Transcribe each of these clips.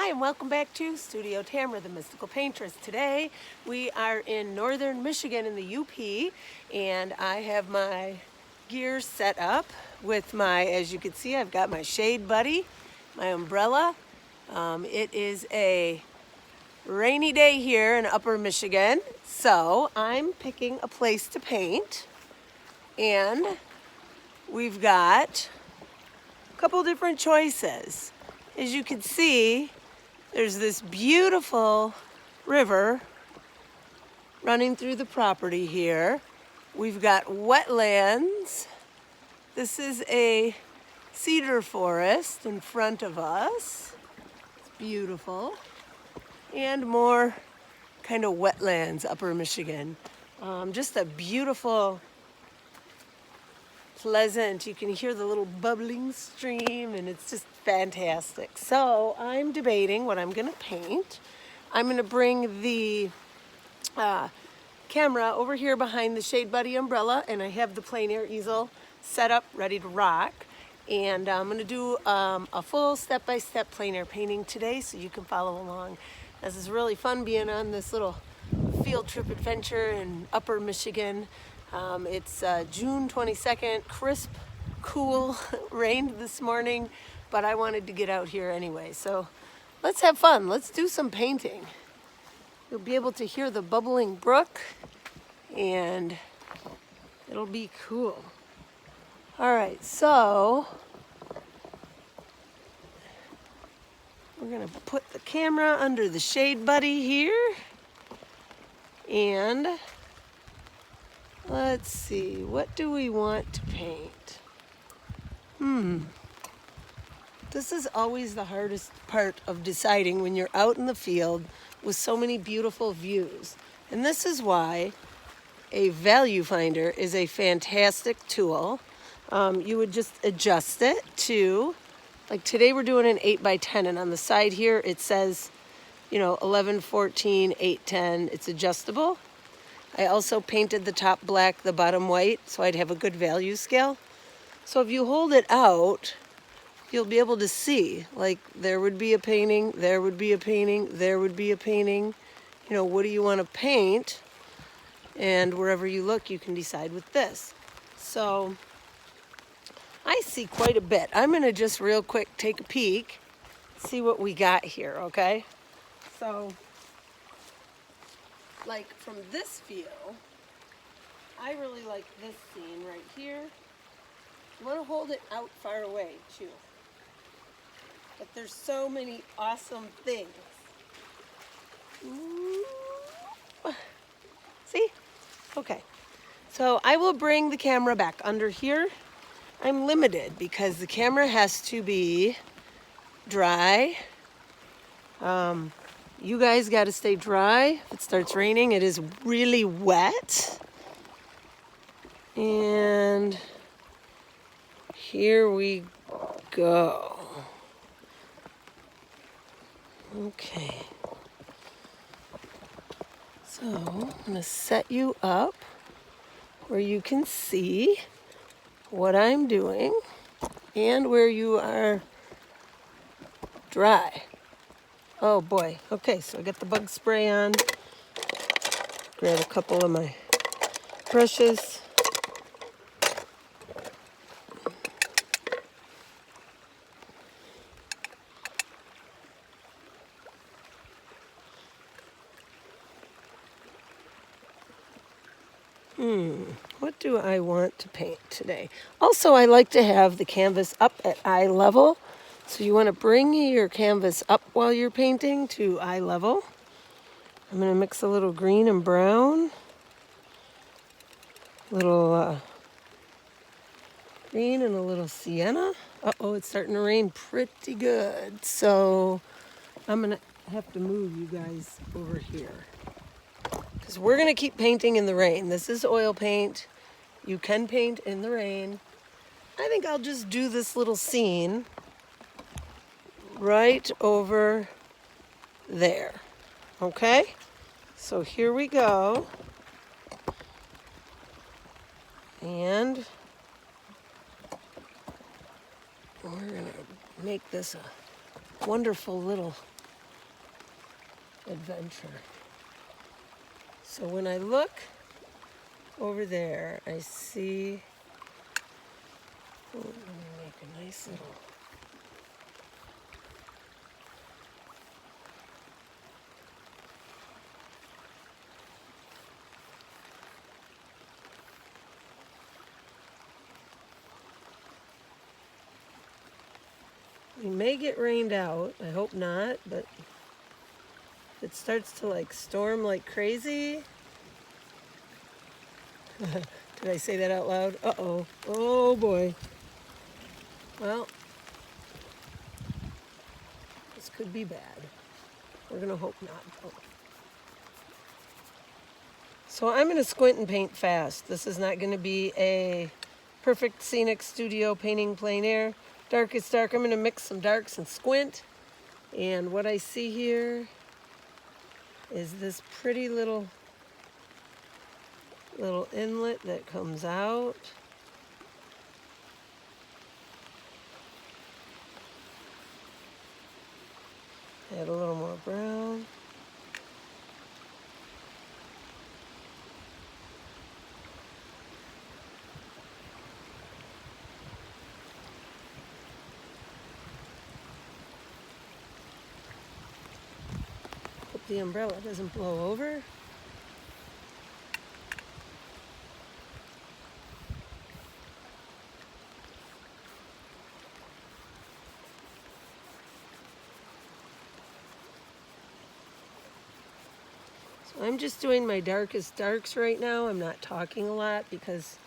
Hi, and welcome back to Studio Tamera, the mystical paintress. Today we are in northern Michigan in the UP, and I have my gear set up with my, as you can see, I've got my shade buddy, my umbrella. It is a rainy day here in upper Michigan, so I'm picking a place to paint, and we've got a couple different choices. As you can see, there's this beautiful river running through the property here. We've got wetlands. This is a cedar forest in front of us. It's beautiful. And more kind of wetlands, upper Michigan. Just a beautiful, pleasant, you can hear the little bubbling stream, and it's just fantastic. So I'm debating what I'm going to paint. I'm going to bring the camera over here behind the Shade Buddy umbrella, and I have the plein air easel set up, ready to rock. And I'm going to do a full step-by-step plein air painting today, so you can follow along. This is really fun being on this little field trip adventure in upper Michigan. It's June 22nd, crisp, cool, rained this morning, but I wanted to get out here anyway. So let's have fun. Let's do some painting. You'll be able to hear the bubbling brook, and it'll be cool. All right, so we're gonna put the camera under the Shade Buddy here, and let's see, what do we want to paint? This is always the hardest part of deciding when you're out in the field with so many beautiful views. And this is why a value finder is a fantastic tool. You would just adjust it to, like today we're doing an 8x10, and on the side here it says, 11, 14, 8, 10. It's adjustable. I also painted the top black, the bottom white, so I'd have a good value scale. So if you hold it out, you'll be able to see, like there would be a painting, there would be a painting, there would be a painting. What do you want to paint? And wherever you look, you can decide with this. So I see quite a bit. I'm going to just real quick take a peek, see what we got here, okay? So, like from this view, I really like this scene right here. You want to hold it out far away too. But there's so many awesome things. Ooh. See? Okay. So I will bring the camera back under here. I'm limited because the camera has to be dry. You guys got to stay dry. If it starts raining, it is really wet. And here we go. Okay. So I'm going to set you up where you can see what I'm doing and where you are dry. Oh boy. Okay, so I got the bug spray on. Grab a couple of my brushes. What do I want to paint today? Also, I like to have the canvas up at eye level. So you want to bring your canvas up while you're painting to eye level. I'm going to mix a little green and brown. A little green and a little sienna. Uh-oh, it's starting to rain pretty good. So I'm going to have to move you guys over here, because we're going to keep painting in the rain. This is oil paint. You can paint in the rain. I think I'll just do this little scene right over there. Okay? So here we go. And we're going to make this a wonderful little adventure. So when I look over there, I see, oh, let me make a nice little, we may get rained out, I hope not, but if it starts to like storm like crazy, did I say that out loud? Uh-oh, oh boy. Well, this could be bad. We're gonna hope not though. So I'm gonna squint and paint fast. This is not gonna be a perfect scenic studio painting plein air. Dark is dark. I'm gonna mix some darks and squint. And what I see here is this pretty little inlet that comes out. Add a little more brown. Hope the umbrella doesn't blow over. I'm just doing my darkest darks right now. I'm not talking a lot because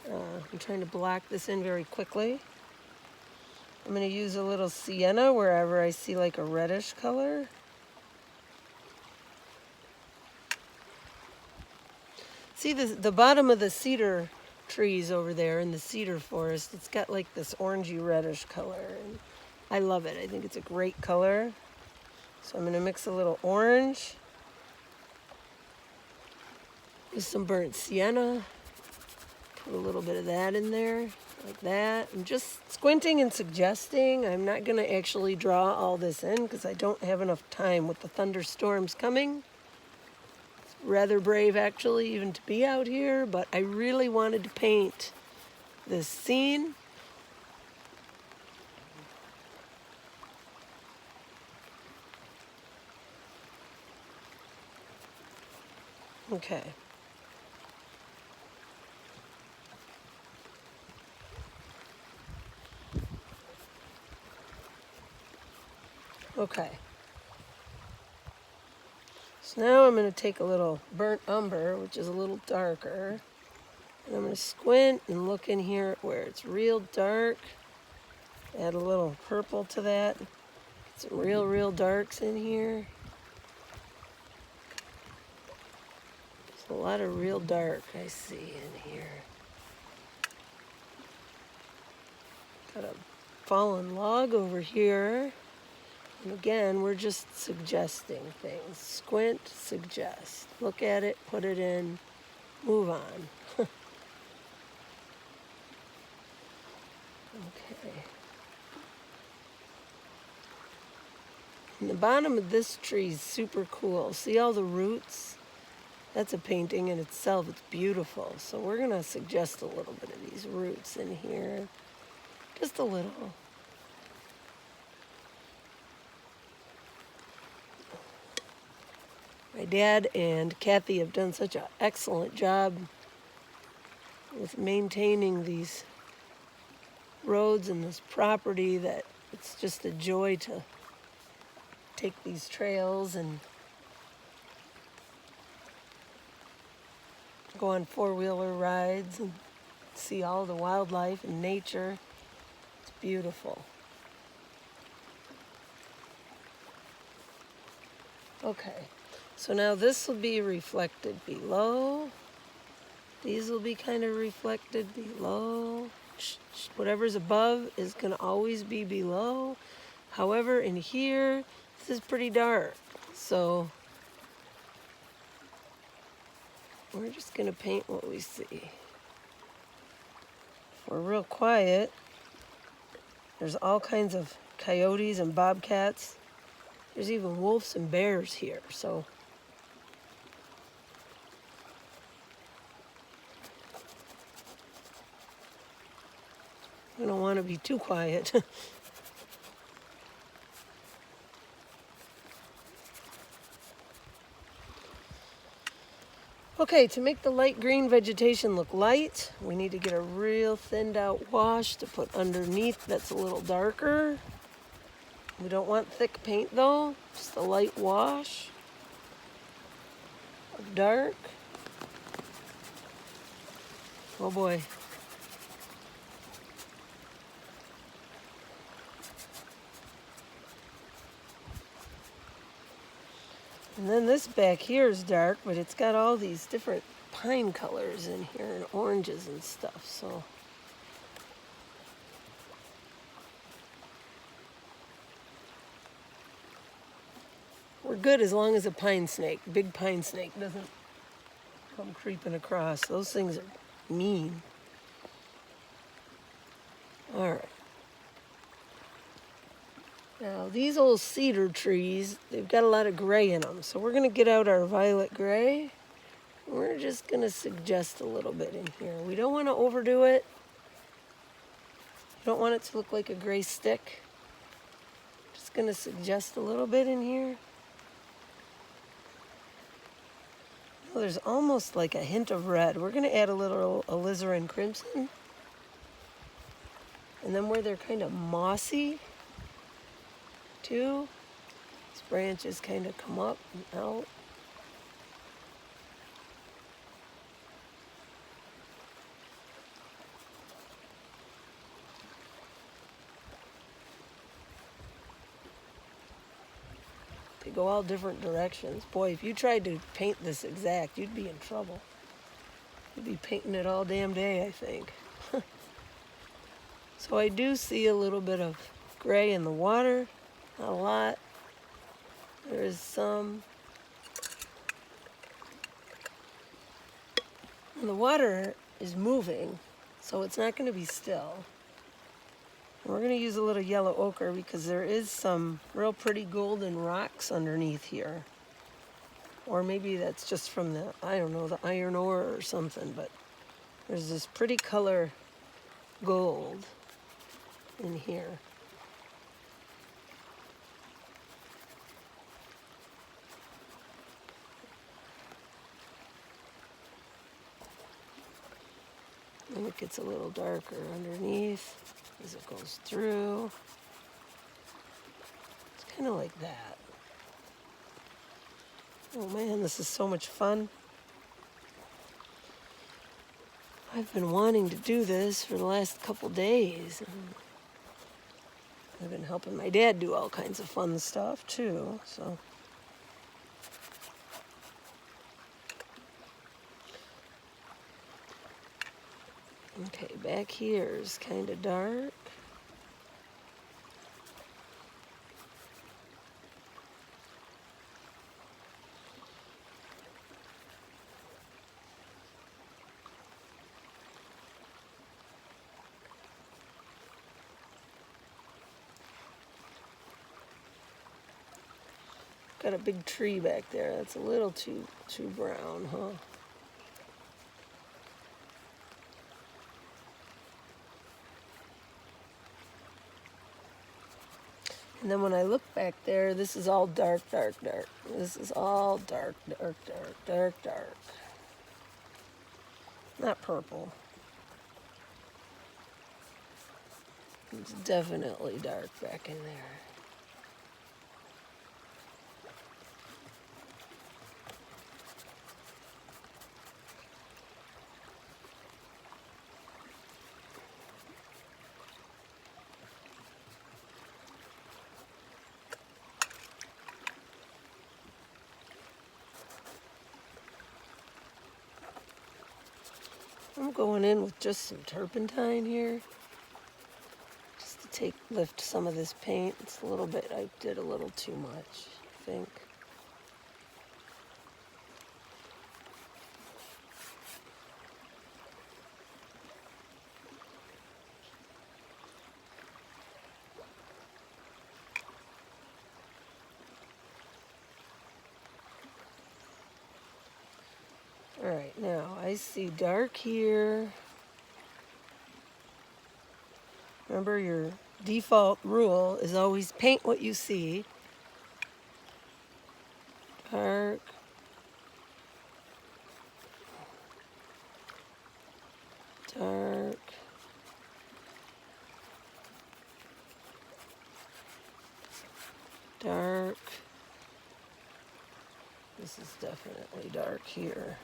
I'm trying to block this in very quickly. I'm going to use a little sienna wherever I see like a reddish color. See the bottom of the cedar trees over there in the cedar forest, it's got like this orangey reddish color. And I love it. I think it's a great color. So I'm going to mix a little orange with some burnt sienna. Put a little bit of that in there, like that. I'm just squinting and suggesting. I'm not going to actually draw all this in because I don't have enough time with the thunderstorms coming. It's rather brave, actually, even to be out here, but I really wanted to paint this scene. Okay. Okay. So now I'm going to take a little burnt umber, which is a little darker, and I'm going to squint and look in here where it's real dark. Add a little purple to that. Some real darks in here. There's a lot of real dark I see in here. Got a fallen log over here. And again, we're just suggesting things. Squint, suggest. Look at it, put it in, move on. Okay. And the bottom of this tree is super cool. See all the roots? That's a painting in itself. It's beautiful. So we're going to suggest a little bit of these roots in here. Just a little. My dad and Kathy have done such an excellent job with maintaining these roads and this property that it's just a joy to take these trails and go on four-wheeler rides and see all the wildlife and nature. It's beautiful. Okay. So now this will be reflected below. These will be kind of reflected below. Whatever's above is going to always be below. However, in here, this is pretty dark. So we're just going to paint what we see. If we're real quiet, there's all kinds of coyotes and bobcats There's even wolves and bears here, so. We don't want to be too quiet. Okay, to make the light green vegetation look light, we need to get a real thinned out wash to put underneath that's a little darker. We don't want thick paint though, just a light wash of dark. Oh boy. And then this back here is dark, but it's got all these different pine colors in here and oranges and stuff, so. We're good as long as a pine snake, big pine snake, doesn't come creeping across. Those things are mean. All right. Now these old cedar trees, they've got a lot of gray in them. So we're gonna get out our violet gray. We're just gonna suggest a little bit in here. We don't wanna overdo it. You don't want it to look like a gray stick. Just gonna suggest a little bit in here. Oh, there's almost like a hint of red. We're gonna add a little alizarin crimson. And then where they're kind of mossy, too, these branches kind of come up and out. They go all different directions. Boy, if you tried to paint this exact, you'd be in trouble. You'd be painting it all damn day, I think. So I do see a little bit of gray in the water. Not a lot. There is some. And the water is moving, so it's not going to be still. And we're going to use a little yellow ochre because there is some real pretty golden rocks underneath here. Or maybe that's just from the, I don't know, the iron ore or something, but there's this pretty color gold in here. And it gets a little darker underneath as it goes through. It's kind of like that. Oh man, this is so much fun. I've been wanting to do this for the last couple days. I've been helping my dad do all kinds of fun stuff too, so. Okay, back here is kind of dark. Got a big tree back there. That's a little too brown, huh? And then when I look back there, this is all dark, dark, dark. This is all dark, dark, dark, dark, dark. Not purple. It's definitely dark back in there. I'm going in with just some turpentine here, just to lift some of this paint. It's a little bit, I did a little too much, I think. All right, now I see dark here. Remember, your default rule is always paint what you see. Dark. Dark. Dark. This is definitely dark here.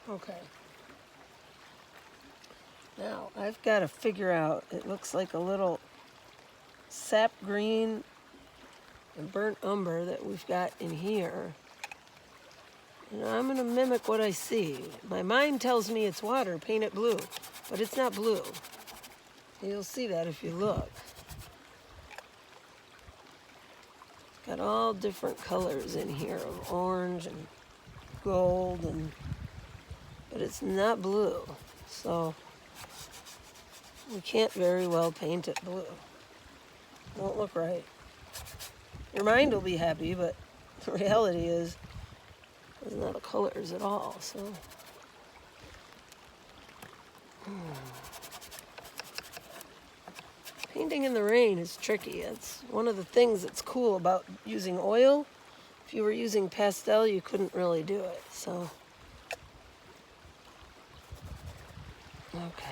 Okay. Now I've got to figure out, it looks like a little sap green and burnt umber that we've got in here. And I'm going to mimic what I see. My mind tells me it's water, paint it blue, but it's not blue. You'll see that if you look. Got all different colors in here of orange and gold, but it's not blue. So we can't very well paint it blue. Won't look right. Your mind will be happy, but the reality is there's not the colors at all. So painting in the rain is tricky. It's one of the things that's cool about using oil. If you were using pastel, you couldn't really do it. So okay.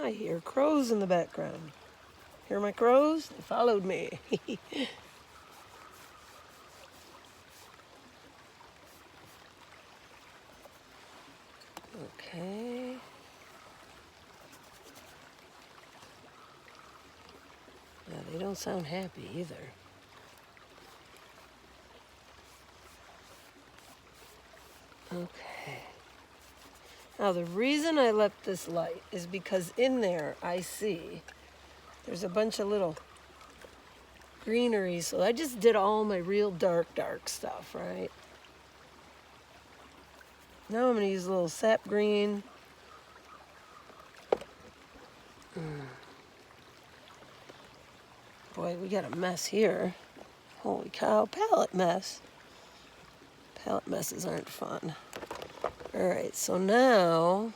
I hear crows in the background. Hear my crows? They followed me. Okay. Yeah, they don't sound happy either. Okay. Now the reason I left this light is because in there I see there's a bunch of little greenery. So I just did all my real dark stuff, right? Now I'm going to use a little sap green. Boy, we got a mess here. Holy cow, palette mess. Palette messes aren't fun. All right, so now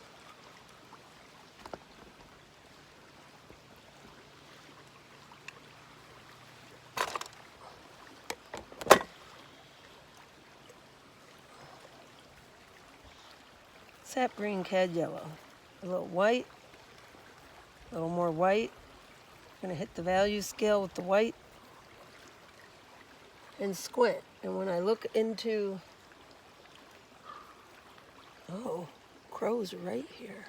sap green, cad yellow. A little white, a little more white. I'm gonna hit the value scale with the white and squint. And when I look into, oh, crows are right here.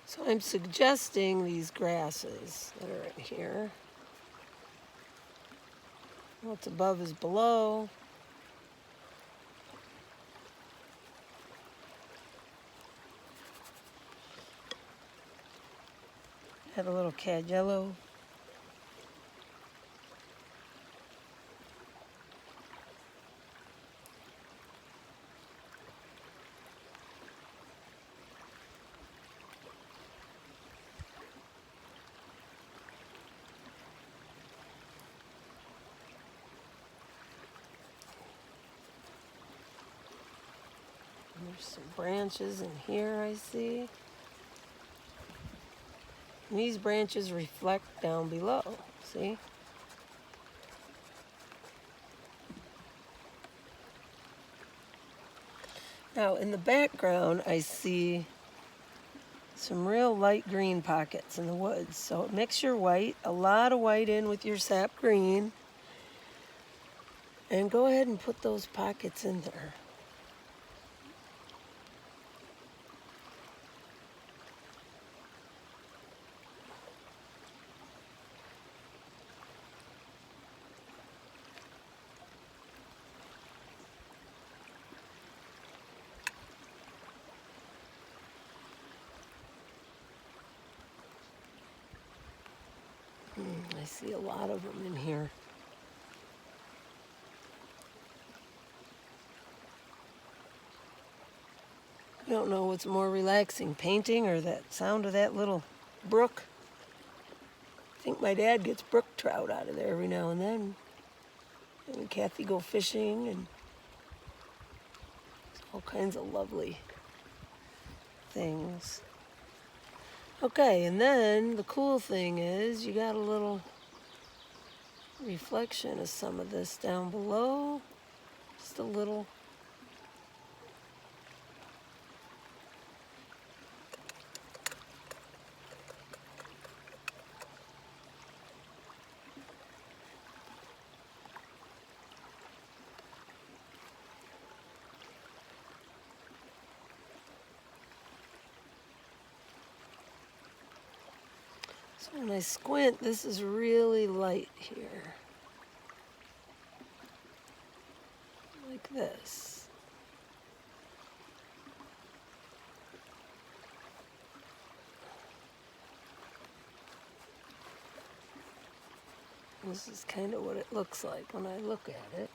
So I'm suggesting these grasses that are in here. What's above is below. Add a little cad yellow. some branches in here I see. And these branches reflect down below, see? Now in the background I see some real light green pockets in the woods. So mix your white, a lot of white in with your sap green, and go ahead and put those pockets in there. I see a lot of them in here. I don't know what's more relaxing, painting or that sound of that little brook. I think my dad gets brook trout out of there every now and then. And Kathy go fishing, and all kinds of lovely things. Okay, and then the cool thing is you got a little reflection of some of this down below. Just a little. So when I squint, this is really light here. Like this. This is kind of what it looks like when I look at it.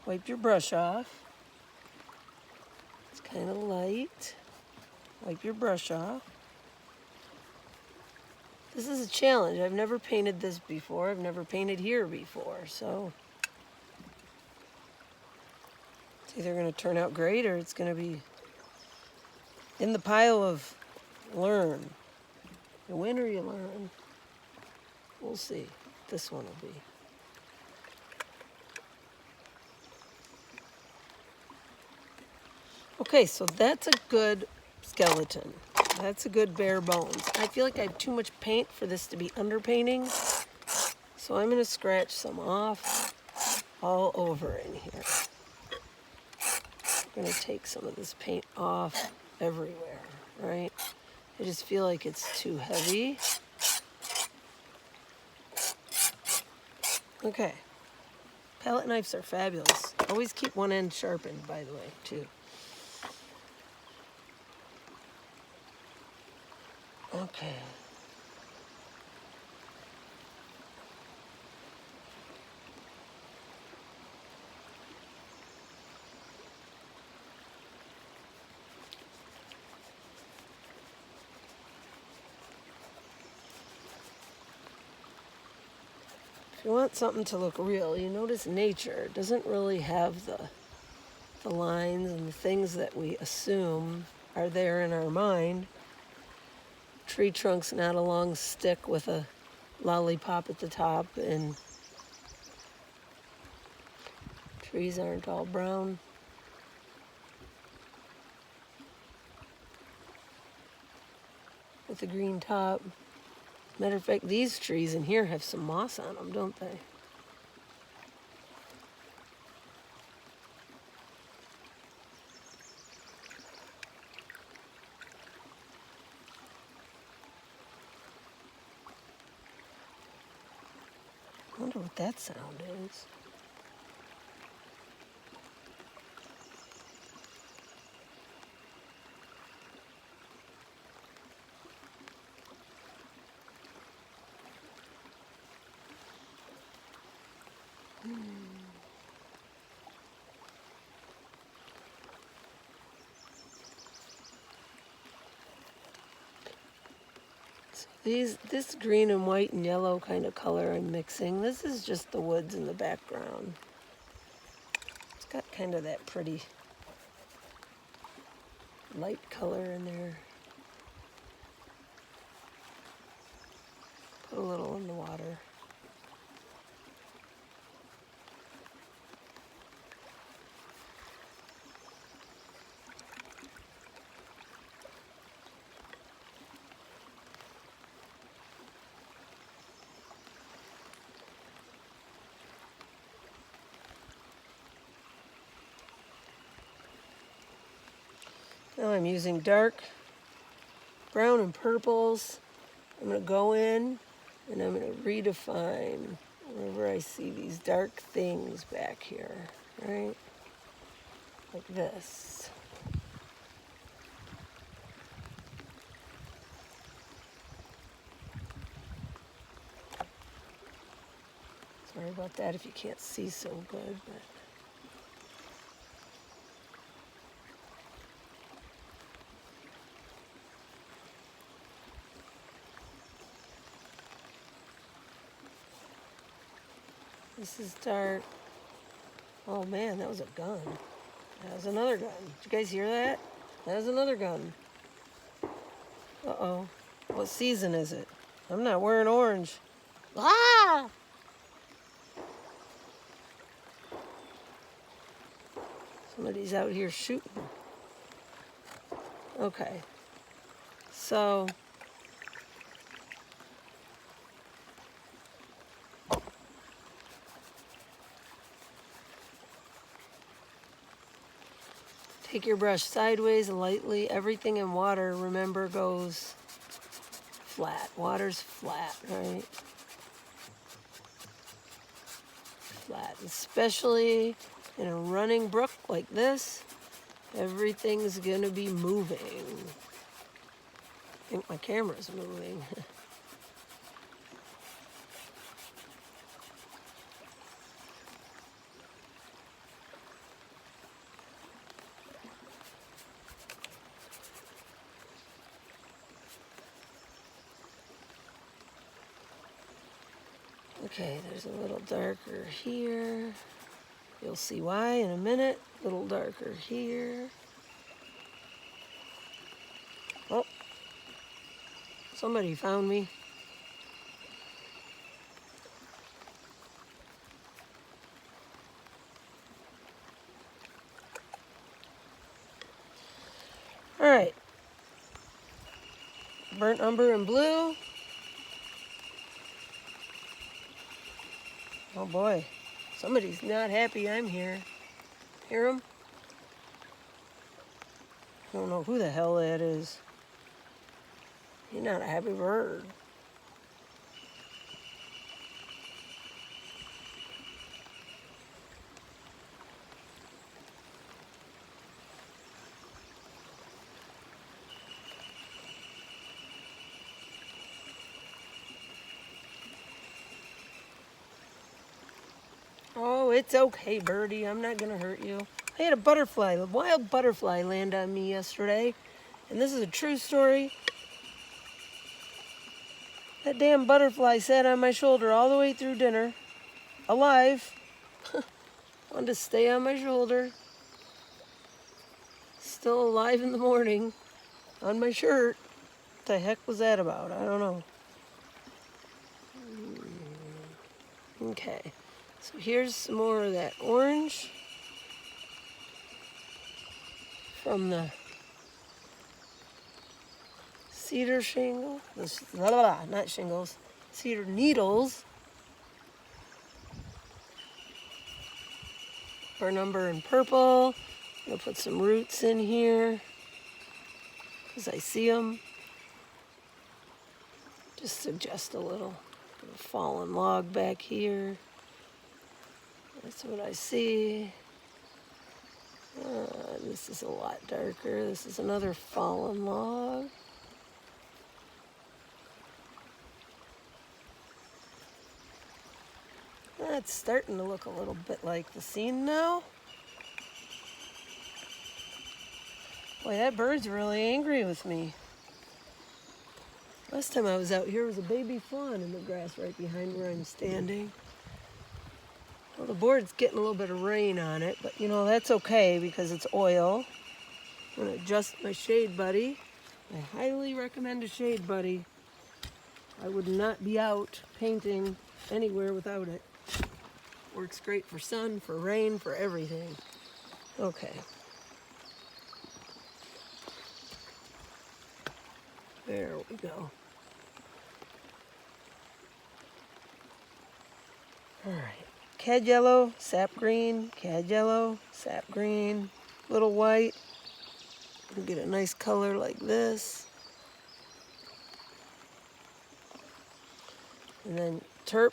Wipe your brush off. It's kind of light. Wipe your brush off. This is a challenge. I've never painted this before. I've never painted here before, so it's either going to turn out great or it's going to be in the pile of learn. You win or you learn. We'll see. This one will be. Okay, so that's a good skeleton. That's a good bare bones. I feel like I have too much paint for this to be underpainting, so I'm going to scratch some off all over in here. I'm going to take some of this paint off everywhere, right? I just feel like it's too heavy. Okay. Palette knives are fabulous. Always keep one end sharpened, by the way, too. Okay. If you want something to look real, you notice nature doesn't really have the lines and the things that we assume are there in our mind. Tree trunk's not a long stick with a lollipop at the top, and trees aren't all brown. With a green top. Matter of fact, these trees in here have some moss on them, don't they? I wonder what that sound is. So this green and white and yellow kind of color I'm mixing, this is just the woods in the background. kind of that pretty light color in there. Put a little in the water. Now I'm using dark brown and purples. I'm going to go in and I'm going to redefine wherever I see these dark things back here, right? Like this. Sorry about that if you can't see so good, but this is dark. Oh man, that was a gun. That was another gun. Did you guys hear that? That was another gun. Uh-oh. What season is it? I'm not wearing orange. Ah! Somebody's out here shooting. Okay. So take your brush sideways lightly. Everything in water, remember, goes flat. Water's flat, right? Flat. Especially in a running brook like this, everything's gonna be moving. I think my camera's moving. Okay, there's a little darker here. You'll see why in a minute. A little darker here. Oh, somebody found me. All right. Burnt umber and blue. Oh boy, somebody's not happy I'm here. Hear him? I don't know who the hell that is. He's not a happy bird. Oh, it's okay, birdie. I'm not gonna hurt you. I had a wild butterfly land on me yesterday. And this is a true story. That damn butterfly sat on my shoulder all the way through dinner. Alive. Wanted to stay on my shoulder. Still alive in the morning. On my shirt. What the heck was that about? I don't know. Okay. So here's some more of that orange from the cedar shingle, not shingles, cedar needles. Burnt umber and purple. I'm gonna put some roots in here because I see them. Just suggest a little fallen log back here. That's what I see. This is a lot darker. This is another fallen log. That's starting to look a little bit like the scene now. Boy, that bird's really angry with me. Last time I was out here was a baby fawn in the grass right behind where I'm standing. Well, the board's getting a little bit of rain on it, but you know, that's okay because it's oil. I'm going to adjust my shade buddy. I highly recommend a shade buddy. I would not be out painting anywhere without it. Works great for sun, for rain, for everything. Okay. There we go. All right. Cad yellow, sap green, cad yellow, sap green, little white. You get a nice color like this. And then terp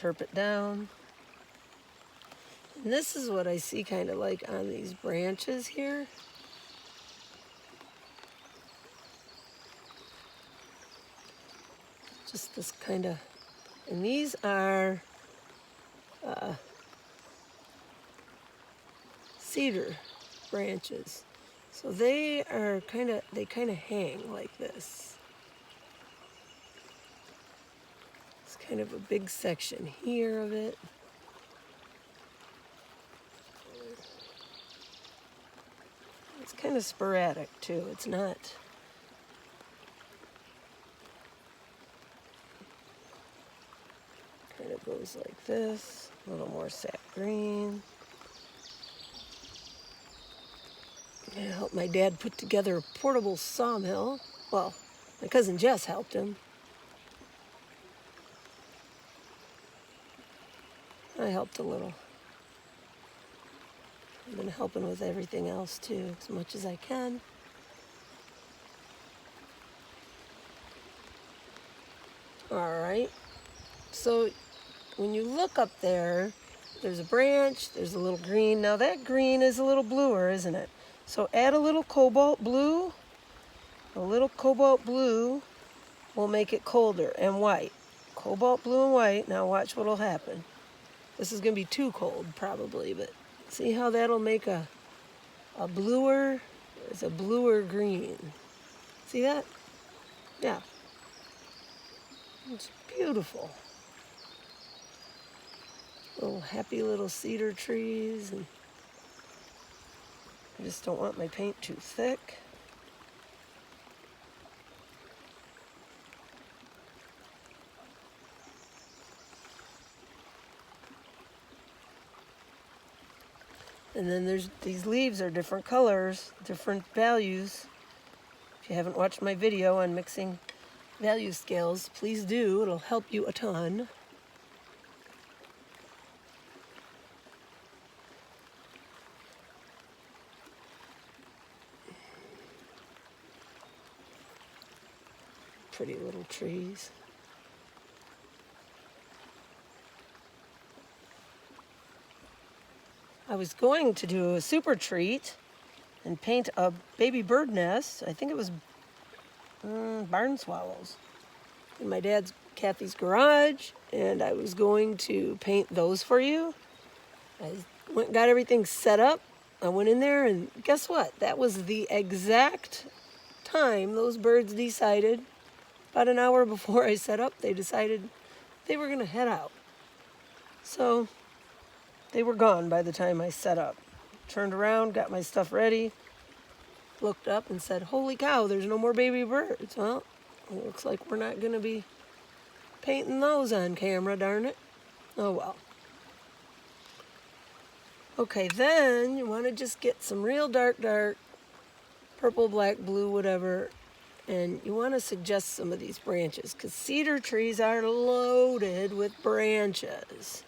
it down. And this is what I see kind of like on these branches here. Just this kind of, and these are cedar branches. So they kind of hang like this. It's kind of a big section here of it. It's kind of sporadic too. It's not. Kind of goes like this. A little more sap green. I helped my dad put together a portable sawmill. Well, my cousin Jess helped him. I helped a little. I've been helping with everything else too, as much as I can. All right. So when you look up there, there's a branch, there's a little green. Now that green is a little bluer, isn't it? So add a little cobalt blue. A little cobalt blue will make it colder, and white. Cobalt blue and white. Now watch what'll happen. This is going to be too cold probably, but see how that'll make a bluer, it's a bluer green. See that? Yeah. It's beautiful. Little happy little cedar trees, and I just don't want my paint too thick. And then there's these leaves are different colors, different values. If you haven't watched my video on mixing value scales, please do. It'll help you a ton. Pretty little trees. I was going to do a super treat and paint a baby bird nest. I think it was barn swallows in my dad's Kathy's garage, and I was going to paint those for you. I went and got everything set up. I went in there, and guess what? That was the exact time those birds decided, about an hour before I set up, they decided they were going to head out. So they were gone by the time I set up. Turned around, got my stuff ready, looked up and said, holy cow, there's no more baby birds. Well, it looks like we're not going to be painting those on camera, darn it. Oh well. Okay, then you want to just get some real dark, purple, black, blue, whatever, and you want to suggest some of these branches, because cedar trees are loaded with branches.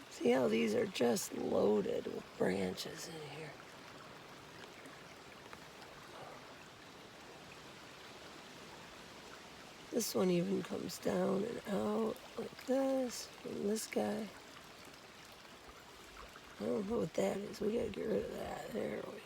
See how these are just loaded with branches in here. This one even comes down and out like this, and this guy. I don't know what that is. We gotta get rid of that. There we go.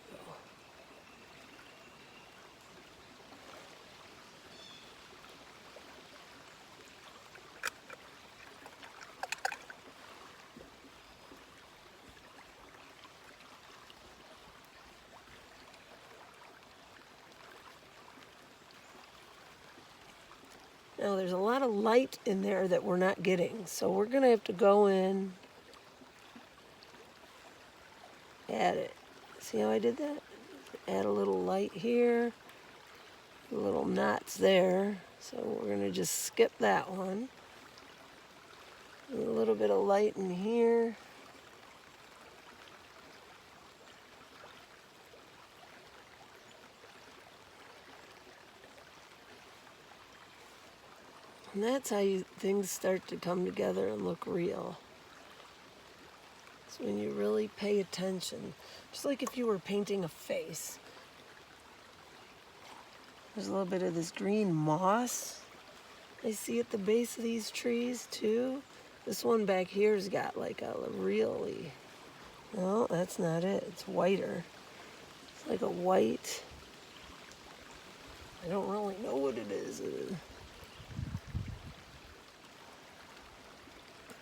Now there's a lot of light in there that we're not getting, so we're going to have to go in, add it. See how I did that? Add a little light here, little knots there. So we're going to just skip that one. A little bit of light in here. And that's how things start to come together and look real. It's when you really pay attention. Just like if you were painting a face. There's a little bit of this green moss I see at the base of these trees too. This one back here's got like a really, no, that's not it. It's whiter. It's like a white, I don't really know what it is.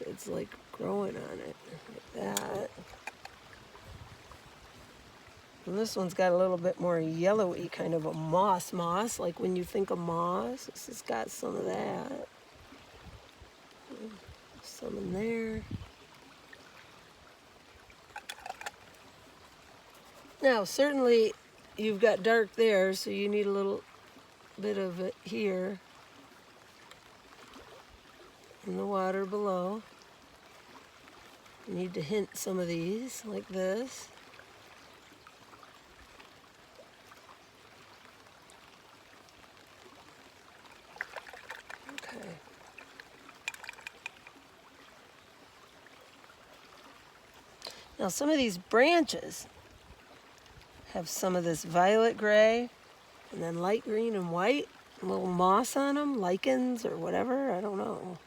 It's like growing on it, like that. And this one's got a little bit more yellowy, kind of a moss, like when you think of moss. This has got some of that. Some in there. Now, certainly you've got dark there, so you need a little bit of it here in the water below. You need to hint some of these, like this. Okay. Now some of these branches have some of this violet gray and then light green and white, a little moss on them, lichens or whatever, I don't know.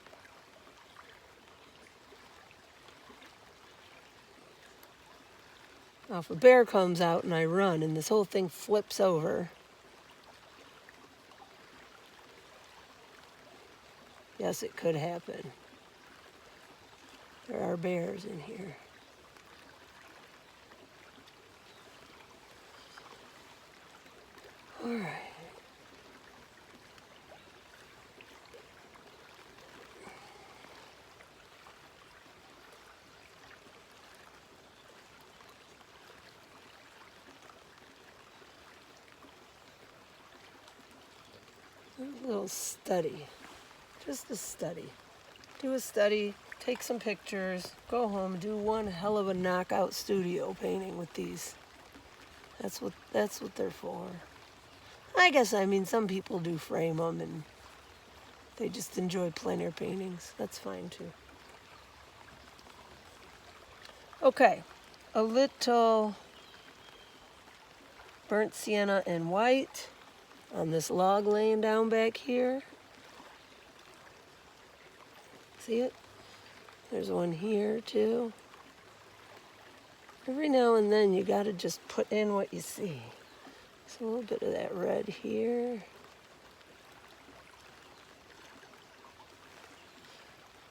Now if a bear comes out and I run and this whole thing flips over, yes, it could happen. There are bears in here. All right. A little study, just a study. Do a study, take some pictures, go home, do one hell of a knockout studio painting with these. That's what they're for. I guess, I mean, some people do frame them and they just enjoy plein air paintings. That's fine too. Okay, a little burnt sienna and white on this log laying down back here. See it? There's one here too. Every now and then you gotta just put in what you see. So a little bit of that red here.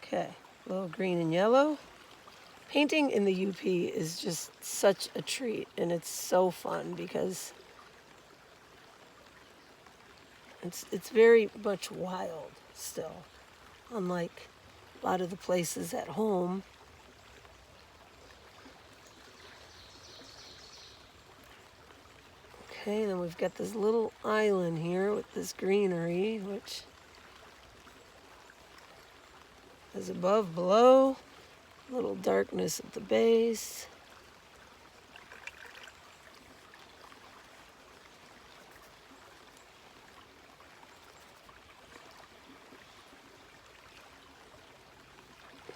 Okay, a little green and yellow. Painting in the UP is just such a treat, and it's so fun because it's very much wild still, unlike a lot of the places at home. Okay, then we've got this little island here with this greenery, which is above, below, a little darkness at the base.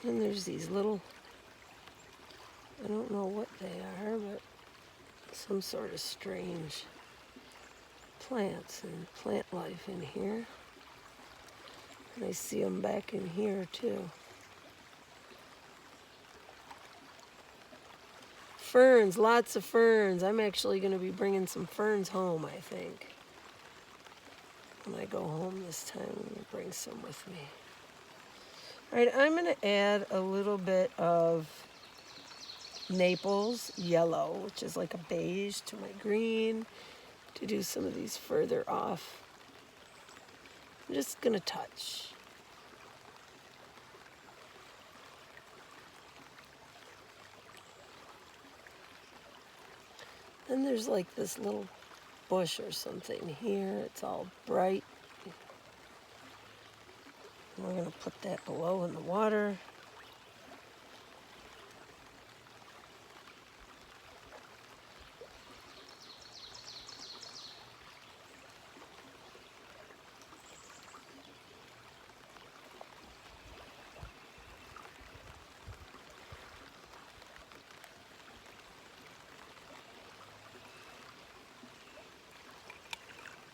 And there's these little, I don't know what they are, but some sort of strange plants and plant life in here. And I see them back in here too. Ferns, lots of ferns. I'm actually going to be bringing some ferns home, I think. When I go home this time, I'm going to bring some with me. All right, I'm going to add a little bit of Naples yellow, which is like a beige, to my green, to do some of these further off I'm just gonna touch. Then there's like this little bush or something here. It's all bright. And we're gonna put that below in the water.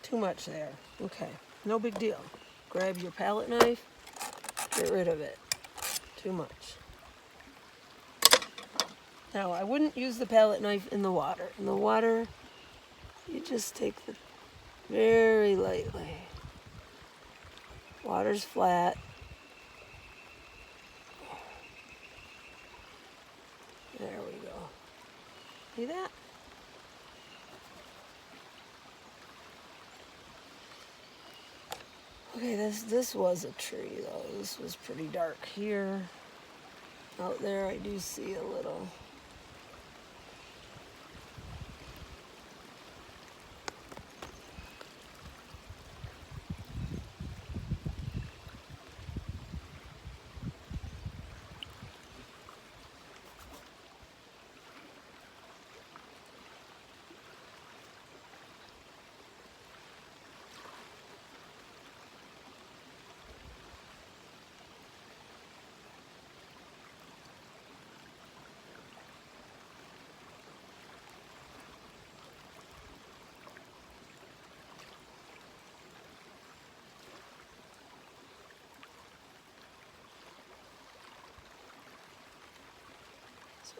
Too much there. Okay, no big deal. Grab your palette knife, get rid of it. Too much. Now, I wouldn't use the palette knife in the water. In the water, you just take the very lightly. Water's flat. There we go. See that? Okay, this was a tree though. This was pretty dark here. Out there I do see a little.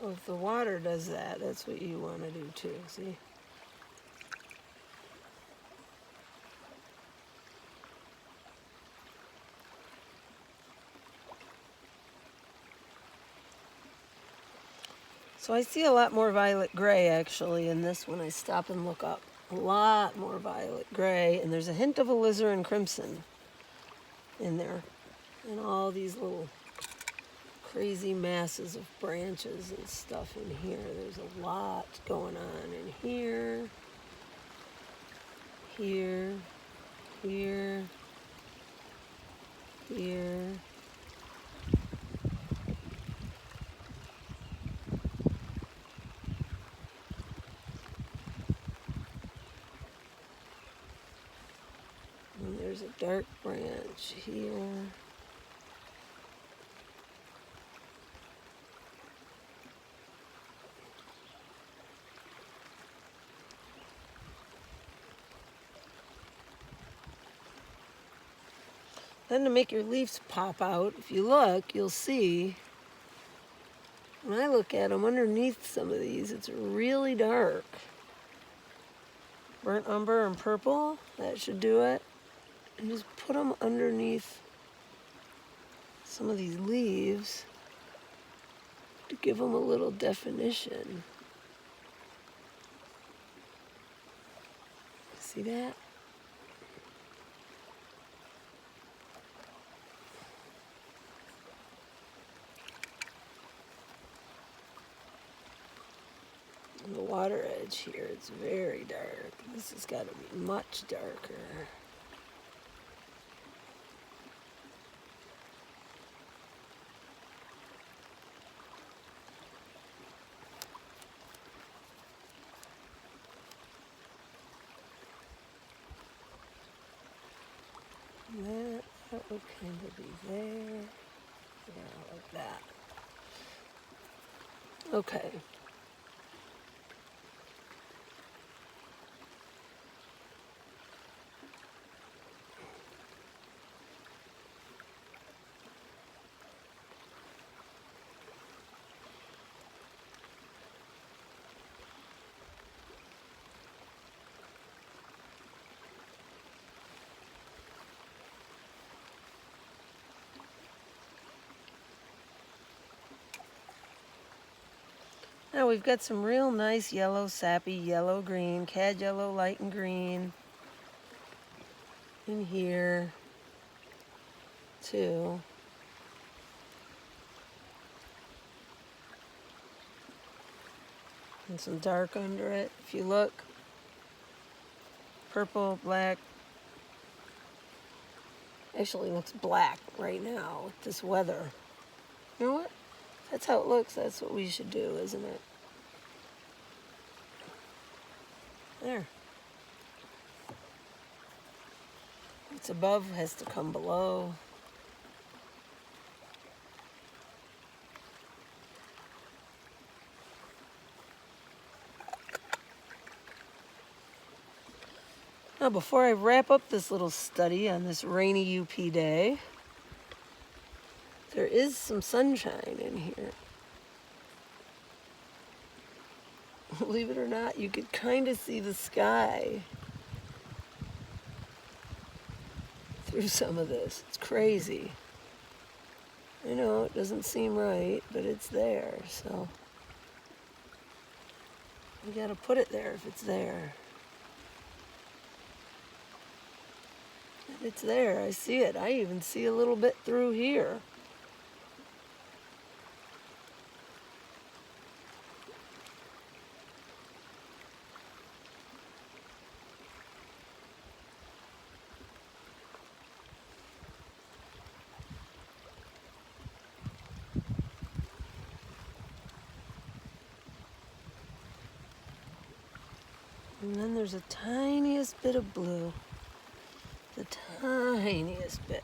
So if the water does that, that's what you want to do too, see? So I see a lot more violet gray actually in this when I stop and look up. A lot more violet gray, and there's a hint of alizarin crimson in there. And all these little crazy masses of branches and stuff in here. There's a lot going on in here, here, here, here. And there's a dark branch here. Then to make your leaves pop out, if you look, you'll see, when I look at them underneath some of these, it's really dark. Burnt umber and purple, that should do it. And just put them underneath some of these leaves to give them a little definition. See that? On the water edge here, it's very dark. This has got to be much darker. That would kind of be there. Yeah, like that. Okay. Now we've got some real nice yellow, sappy yellow green, cad yellow, light and green in here. too. And some dark under it. If you look, purple, black. Actually looks black right now with this weather. You know what? That's how it looks. That's what we should do, isn't it? There. What's above has to come below. Now, before I wrap up this little study on this rainy UP day, there is some sunshine in here. Believe it or not, you could kind of see the sky through some of this. It's crazy. I know it doesn't seem right, but it's there, so you gotta put it there if it's there. And it's there, I see it. I even see a little bit through here. And then there's a tiniest bit of blue. The tiniest bit.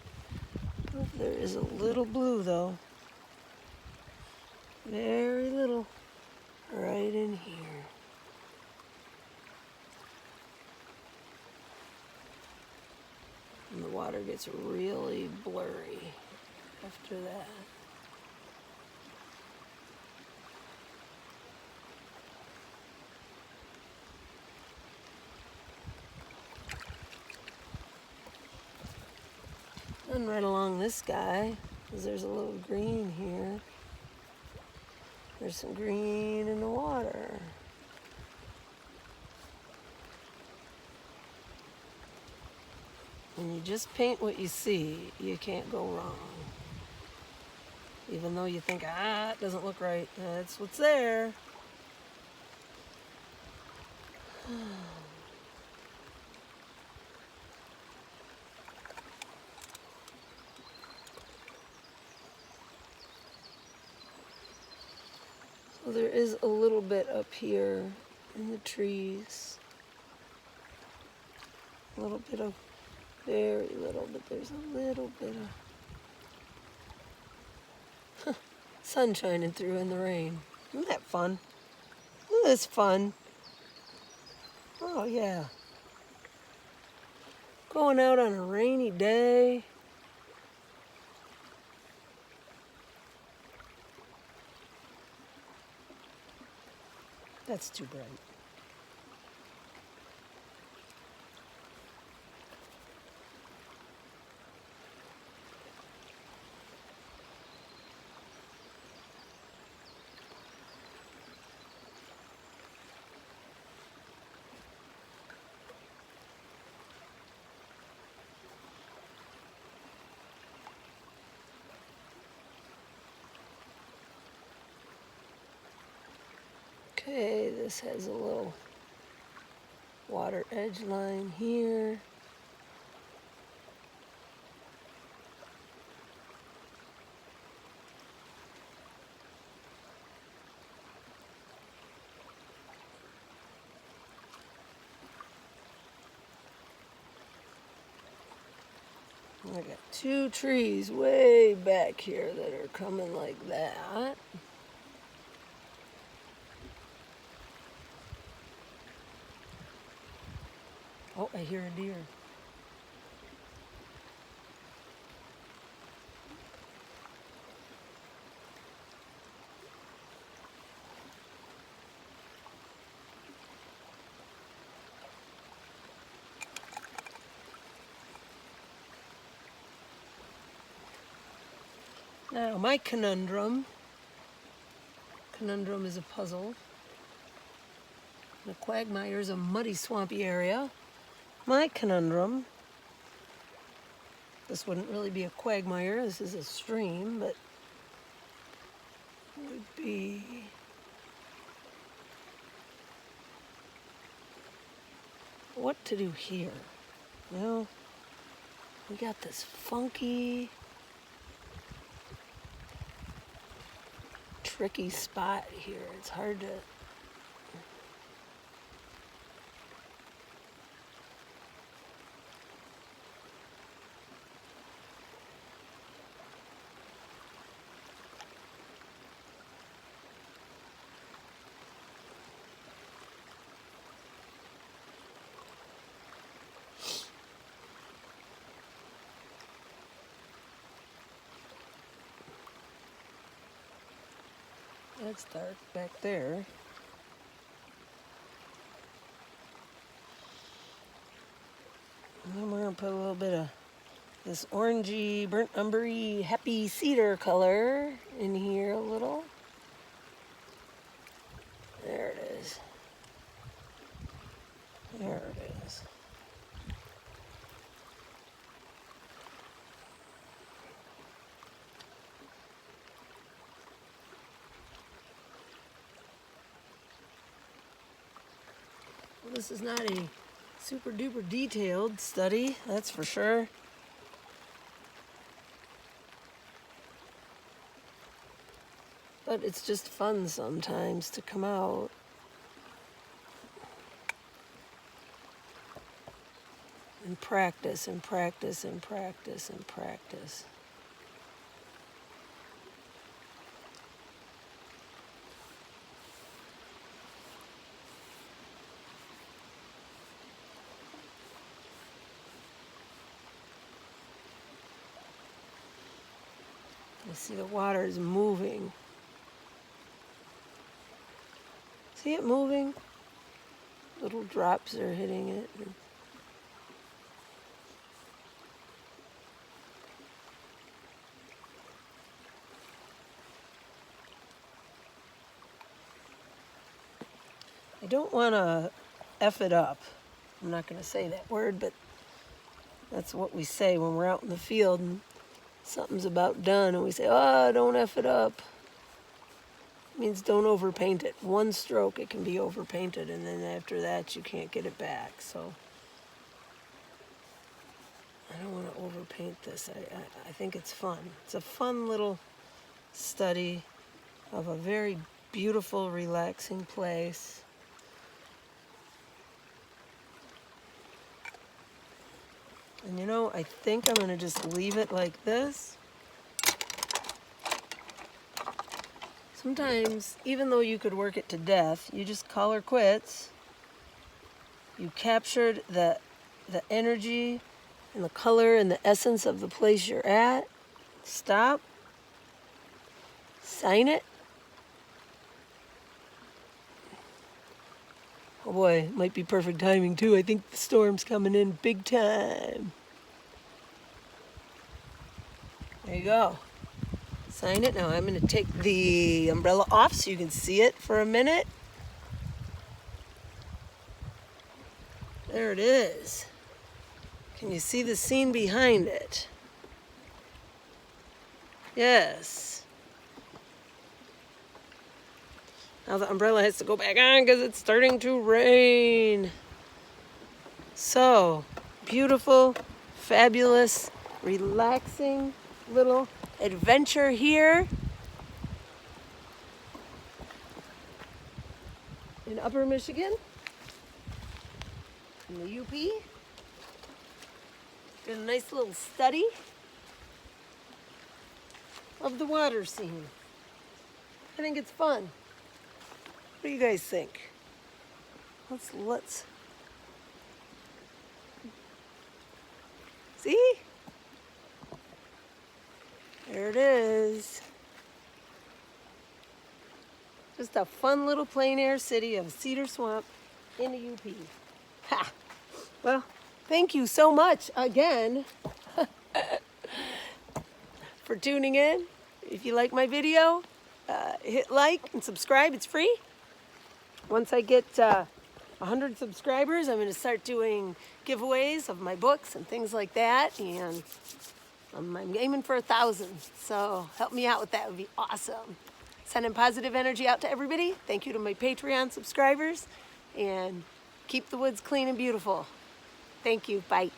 Oh, there is a little blue though. Very little. Right in here. And the water gets really blurry after that. And right along this guy, because there's a little green here. There's some green in the water. When you just paint what you see, you can't go wrong. Even though you think, it doesn't look right, that's what's there. So there is a little bit up here in the trees. A little bit of, very little, but there's a little bit of sun shining through in the rain. Isn't that fun? Isn't this fun? Oh yeah. Going out on a rainy day. That's too bright. Okay, this has a little water edge line here. I got two trees way back here that are coming like that. Oh, I hear a deer. Now, my conundrum is a puzzle. The quagmire is a muddy, swampy area. My conundrum This wouldn't really be a quagmire. This is a stream, but it would be what to do here. Well, we got this funky, tricky spot here. It's hard to... It's dark back there. And then we're going to put a little bit of this orangey, burnt umbery, happy cedar color in here a little. There it is. There it is. This is not a super duper detailed study, that's for sure. But it's just fun sometimes to come out. And practice and practice and practice and practice. You see the water is moving. See it moving? Little drops are hitting it. I don't want to F it up. I'm not going to say that word, but that's what we say when we're out in the field and something's about done and we say, oh, don't F it up. It means don't overpaint it. One stroke it can be overpainted, and then after that you can't get it back. So I don't want to overpaint this. I think it's fun. It's a fun little study of a very beautiful, relaxing place. And you know, I think I'm going to just leave it like this. Sometimes, even though you could work it to death, you just call her quits. You captured the energy and the color and the essence of the place you're at. Stop. Sign it. Oh boy, might be perfect timing too. I think the storm's coming in big time. There you go. Sign it. Now I'm going to take the umbrella off so you can see it for a minute. There it is. Can you see the scene behind it? Yes. Now the umbrella has to go back on because it's starting to rain. So, beautiful, fabulous, relaxing little adventure here in Upper Michigan, in the UP. Did a nice little study of the water scene. I think it's fun. What do you guys think? Let's see? There it is. Just a fun little plein air city of Cedar Swamp in the UP. Ha! Well, thank you so much again for tuning in. If you like my video, hit like and subscribe. It's free. Once I get 100 subscribers, I'm going to start doing giveaways of my books and things like that. And I'm aiming for 1,000, so help me out with that. Would be awesome. Sending positive energy out to everybody. Thank you to my Patreon subscribers, and keep the woods clean and beautiful. Thank you. Bye.